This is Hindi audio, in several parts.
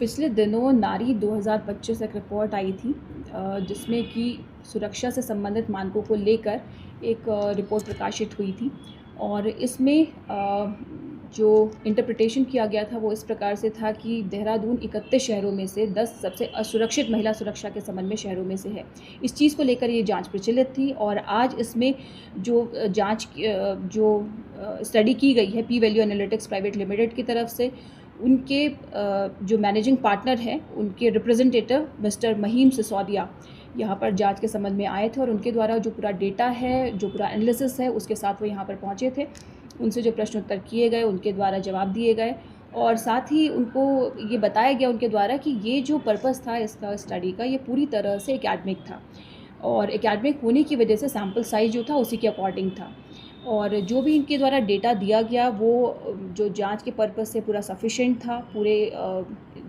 पिछले दिनों नारी 2025 एक रिपोर्ट आई थी, जिसमें कि सुरक्षा से संबंधित मानकों को लेकर एक रिपोर्ट प्रकाशित हुई थी। और इसमें जो इंटरप्रिटेशन किया गया था वो इस प्रकार से था कि देहरादून 31 शहरों में से 10 सबसे असुरक्षित महिला सुरक्षा के संबंध में शहरों में से है। इस चीज़ को लेकर ये जांच प्रचलित थी और आज इसमें जो स्टडी की गई है P value analytics private limited की तरफ से, उनके जो मैनेजिंग पार्टनर हैं, उनके रिप्रेजेंटेटिव मिस्टर महीम सिसोदिया यहाँ पर जांच के संबंध में आए थे और उनके द्वारा जो पूरा डेटा है, जो पूरा एनालिसिस है, उसके साथ वो यहाँ पर पहुँचे थे। उनसे जो प्रश्न उत्तर किए गए, उनके द्वारा जवाब दिए गए और साथ ही उनको ये बताया गया उनके द्वारा कि ये जो पर्पस था इसका स्टडी का, ये पूरी तरह से एकेडमिक था और एकेडमिक होने की वजह से सैम्पल साइज़ जो था उसी के अकॉर्डिंग था। और जो भी इनके द्वारा डेटा दिया गया वो जो जांच के पर्पस से पूरा सफिशिएंट था, पूरे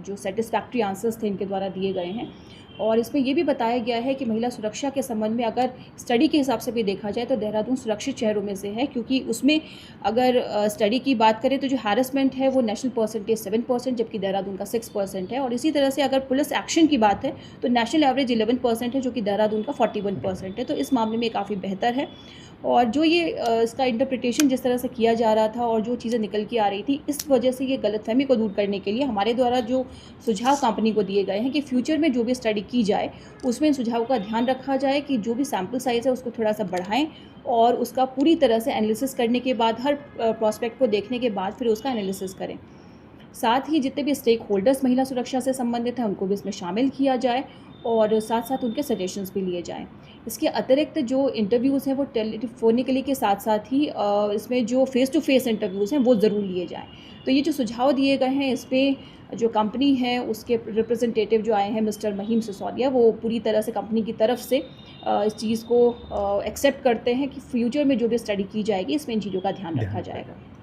जो सैटिस्फैक्ट्री आंसर्स थे इनके द्वारा दिए गए हैं। और इसमें ये भी बताया गया है कि महिला सुरक्षा के संबंध में अगर स्टडी के हिसाब से भी देखा जाए तो देहरादून सुरक्षित शहरों में से है, क्योंकि उसमें अगर स्टडी की बात करें तो जो हैरेसमेंट है वो नेशनल परसेंटेज 7%, जबकि देहरादून का 6% है। और इसी तरह से अगर पुलिस एक्शन की बात है तो नेशनल एवरेज 11% है, जो कि देहरादून का 41% है। तो इस मामले में काफ़ी बेहतर है। और जो ये इसका इंटरप्रिटेशन जिस तरह से किया जा रहा था और जो चीज़ें निकल के आ रही थी, इस वजह से ये गलतफहमी को दूर करने के लिए हमारे द्वारा जो सुझाव कंपनी को दिए गए हैं कि फ्यूचर में जो भी स्टडी की जाए उसमें इन सुझावों का ध्यान रखा जाए कि जो भी सैम्पल साइज़ है उसको थोड़ा सा बढ़ाएं और उसका पूरी तरह से एनालिसिस करने के बाद, हर प्रॉस्पेक्ट को देखने के बाद फिर उसका एनालिसिस करें। साथ ही जितने भी स्टेक होल्डर्स महिला सुरक्षा से संबंधित हैं उनको भी इसमें शामिल किया जाए और साथ साथ उनके सजेशंस भी लिए जाएँ। इसके अतिरिक्त जो इंटरव्यूज़ हैं वो टेलीफोनिकली के साथ साथ ही इसमें जो फ़ेस टू फ़ेस इंटरव्यूज़ हैं वो ज़रूर लिए जाएँ। तो ये जो सुझाव दिए गए हैं, इस पे जो कंपनी है उसके रिप्रेजेंटेटिव जो आए हैं मिस्टर महीम सिसोदिया, वो पूरी तरह से कंपनी की तरफ से इस चीज़ को एक्सेप्ट करते हैं कि फ्यूचर में जो भी स्टडी की जाएगी इसमें इन चीज़ों का ध्यान ध्यान रखा रखा जाएगा। जाए।